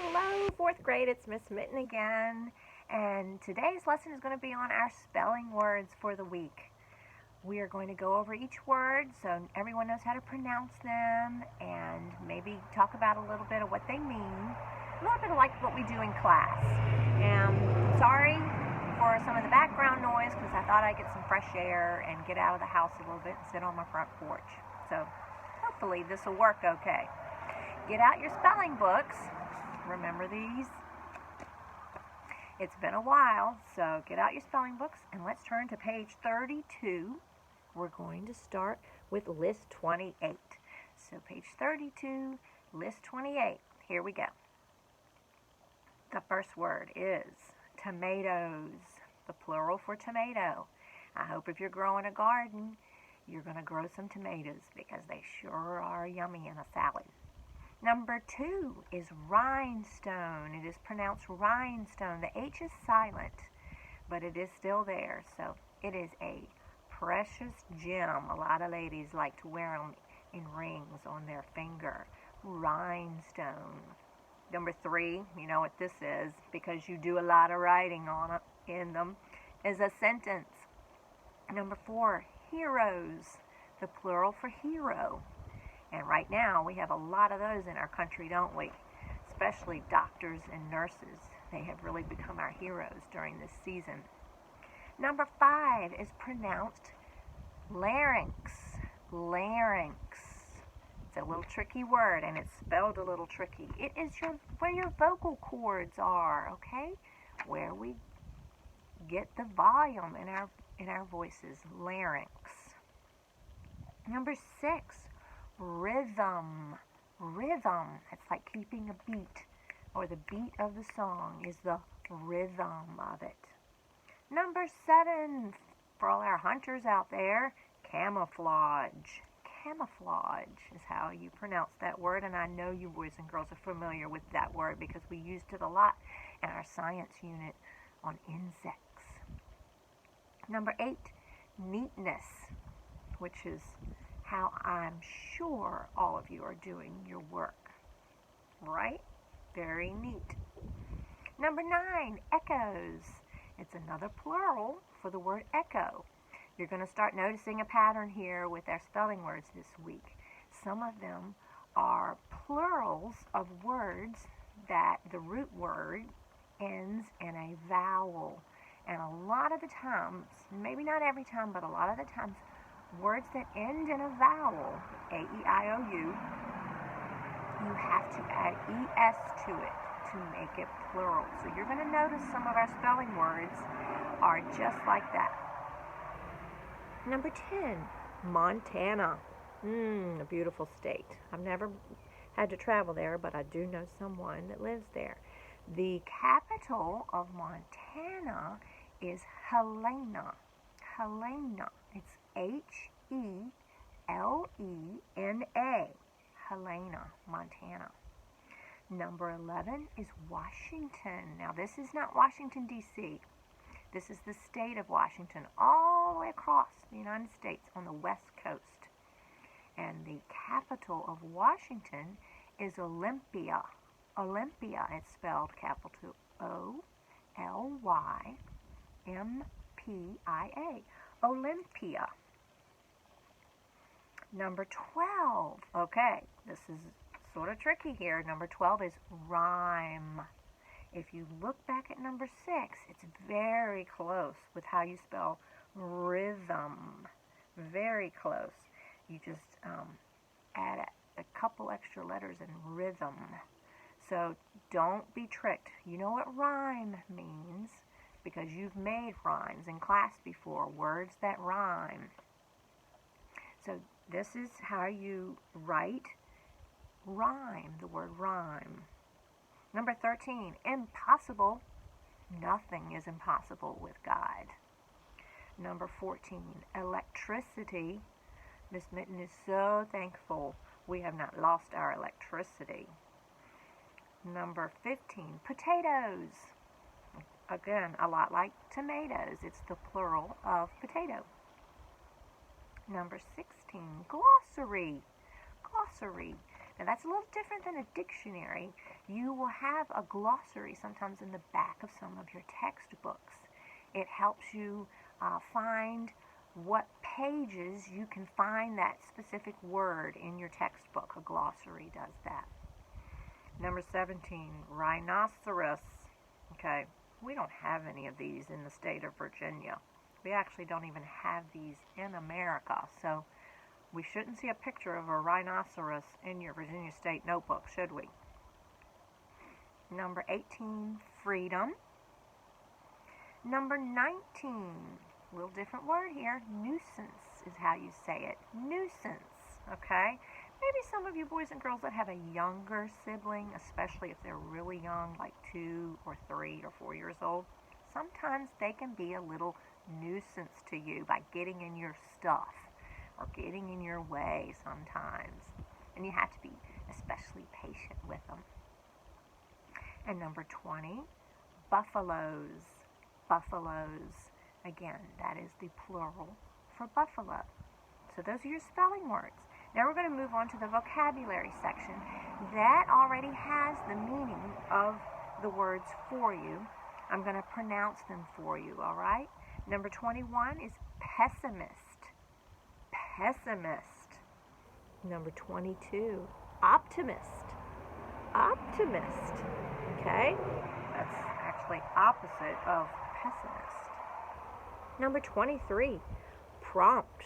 Hello, fourth grade. It's Miss Mitten again, and today's lesson is going to be on our spelling words for the week. We are going to go over each word so everyone knows how to pronounce them and maybe talk about a little bit of what they mean, a little bit like what we do in class. Sorry for some of the background noise because I thought I'd get some fresh air and get out of the house a little bit and sit on my front porch. So hopefully this will work okay. Get out your spelling books. Remember these? It's been a while, so get out your spelling books and let's turn to page 32. We're going to start with list 28. So page 32, list 28. Here we go. The first word is tomatoes, the plural for tomato. I hope if you're growing a garden, you're going to grow some tomatoes because they sure are yummy in a salad. Number 2 is rhinestone. It is pronounced rhinestone. The H is silent, but it is still there. So it is a precious gem. A lot of ladies like to wear them in rings on their finger. Rhinestone. Number 3, you know what this is because you do a lot of writing on it in them, is a sentence. Number 4, heroes. The plural for hero. And right now, we have a lot of those in our country, don't we? Especially doctors and nurses. They have really become our heroes during this season. Number 5 is pronounced larynx. Larynx. It's a little tricky word, and it's spelled a little tricky. It is where your vocal cords are, okay? Where we get the volume in our voices. Larynx. Number 6. Rhythm. Rhythm. It's like keeping a beat, or the beat of the song is the rhythm of it. Number 7, for all our hunters out there, camouflage. Camouflage is how you pronounce that word, and I know you boys and girls are familiar with that word because we used it a lot in our science unit on insects. Number 8, neatness, which is how I'm sure all of you are doing your work, right? Very neat. Number 9, echoes. It's another plural for the word echo. You're going to start noticing a pattern here with our spelling words this week. Some of them are plurals of words that the root word ends in a vowel. And a lot of the times, maybe not every time, but a lot of the times, words that end in a vowel, A-E-I-O-U, you have to add E-S to it to make it plural. So you're going to notice some of our spelling words are just like that. Number 10, Montana. A beautiful state. I've never had to travel there, but I do know someone that lives there. The capital of Montana is Helena. Helena. It's H-E-L-E-N-A. Helena, Montana. Number 11 is Washington. Now, this is not Washington, D.C. This is the state of Washington, all the way across the United States on the west coast. And the capital of Washington is Olympia. Olympia, it's spelled capital O-L-Y-M-P-I-A. Olympia. Number 12. Okay, this is sort of tricky here. Number 12 is rhyme. If you look back at number 6, it's very close with how you spell rhythm. Very close. You just add a couple extra letters in rhythm. So don't be tricked. You know what rhyme means because you've made rhymes in class before, words that rhyme. So this is how you write rhyme, the word rhyme. Number 13, impossible. Nothing is impossible with God. Number 14, electricity. Miss Mitten is so thankful we have not lost our electricity. Number 15, potatoes. Again, a lot like tomatoes. It's the plural of potato. Number 16, glossary. Glossary. Now that's a little different than a dictionary. You will have a glossary sometimes in the back of some of your textbooks. It helps you find what pages you can find that specific word in your textbook. A glossary does that. Number 17, rhinoceros. Okay, we don't have any of these in the state of Virginia. We actually don't even have these in America, so we shouldn't see a picture of a rhinoceros in your Virginia State notebook, should we? Number 18, freedom. Number 19, a little different word here, nuisance is how you say it. Nuisance, okay? Maybe some of you boys and girls that have a younger sibling, especially if they're really young, like 2 or 3 or 4 years old, sometimes they can be a little nuisance to you by getting in your stuff or getting in your way sometimes. And you have to be especially patient with them. And number 20, buffaloes. Buffaloes. Again, that is the plural for buffalo. So those are your spelling words. Now we're going to move on to the vocabulary section. That already has the meaning of the words for you. I'm going to pronounce them for you, all right? Number 21 is pessimist. Pessimist. Number 22, optimist. Optimist. Okay? That's actually opposite of pessimist. Number 23, prompt.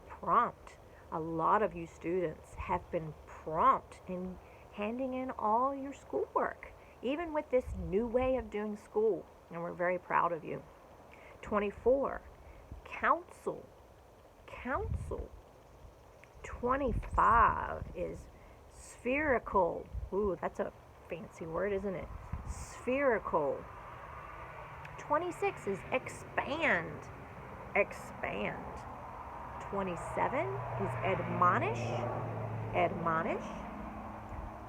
Prompt. A lot of you students have been prompt in handing in all your schoolwork, even with this new way of doing school, and we're very proud of you. 24, counsel. Counsel. 25 is spherical. Ooh, that's a fancy word, isn't it? Spherical. 26 is expand. Expand. 27 is admonish. Admonish.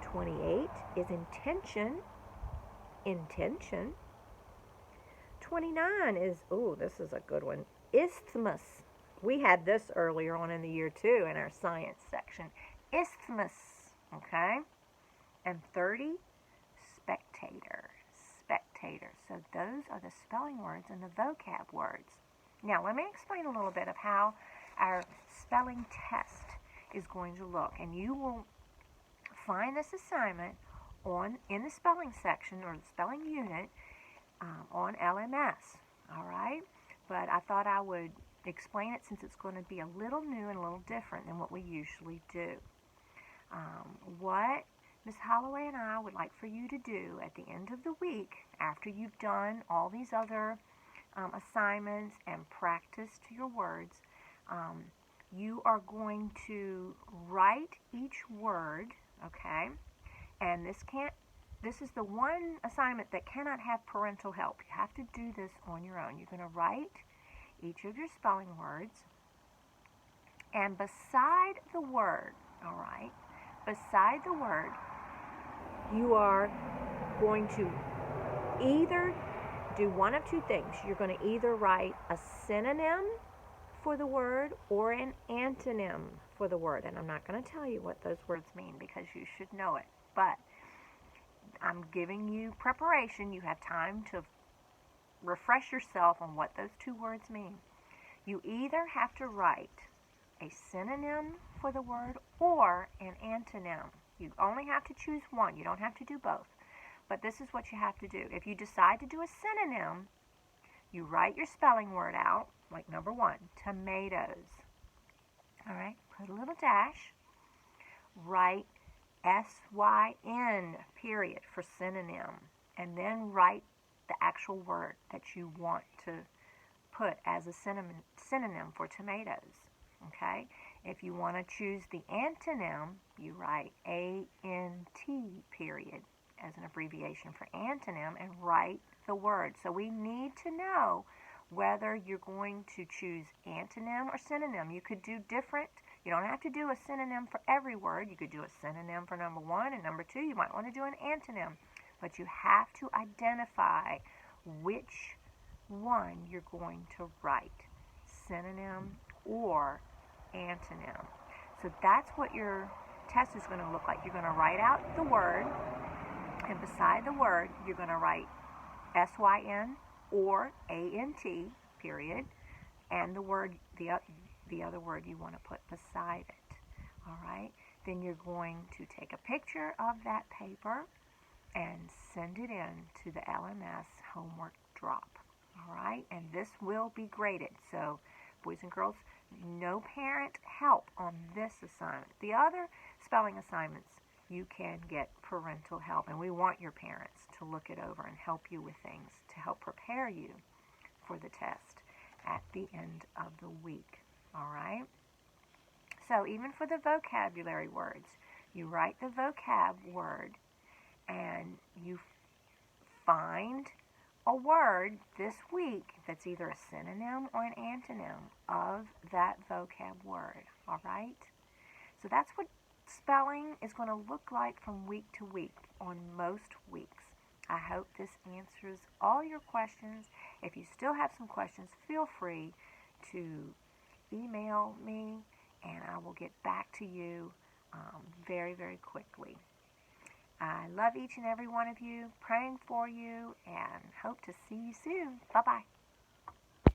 28 is intention. Intention. 29 is, ooh, this is a good one, isthmus. We had this earlier on in the year too in our science section. Isthmus, okay? And 30, spectator. Spectator. So those are the spelling words and the vocab words. Now let me explain a little bit of how our spelling test is going to look. And you will find this assignment in the spelling section or the spelling unit on LMS, all right? But I thought I would explain it since it's going to be a little new and a little different than what we usually do. What Miss Holloway and I would like for you to do at the end of the week, after you've done all these other assignments and practiced your words, you are going to write each word, okay? And this is the one assignment that cannot have parental help. You have to do this on your own. You're going to write each of your spelling words, and beside the word, all right, beside the word, you are going to either do one of two things. You're going to either write a synonym for the word or an antonym for the word. And I'm not going to tell you what those words mean because you should know it. But I'm giving you preparation. You have time to refresh yourself on what those two words mean. You either have to write a synonym for the word or an antonym. You only have to choose one. You don't have to do both. But this is what you have to do. If you decide to do a synonym, you write your spelling word out, like number 1, tomatoes. All right, put a little dash. Write S-Y-N, period, for synonym. And then write the actual word that you want to put as a synonym for tomatoes. Okay? If you want to choose the antonym, you write A-N-T, period, as an abbreviation for antonym, and write the word. So we need to know whether you're going to choose antonym or synonym. You could do different. You don't have to do a synonym for every word. You could do a synonym for number 1, and number 2, you might want to do an antonym. But you have to identify which one you're going to write, synonym or antonym. So that's what your test is going to look like. You're going to write out the word, and beside the word, you're going to write S-Y-N or A-N-T, period, and the word, the other word you want to put beside it. All right? Then you're going to take a picture of that paper and send it in to the LMS homework drop. All right? And this will be graded. So, boys and girls, no parent help on this assignment. The other spelling assignments, you can get parental help, and we want your parents to look it over and help you with things to help prepare you for the test at the end of the week. All right? So even for the vocabulary words, you write the vocab word and you find a word this week that's either a synonym or an antonym of that vocab word. All right? So that's what spelling is going to look like from week to week on most weeks. I hope this answers all your questions. If you still have some questions, feel free to email me and I will get back to you very, very quickly. I love each and every one of you, praying for you, and hope to see you soon. Bye-bye.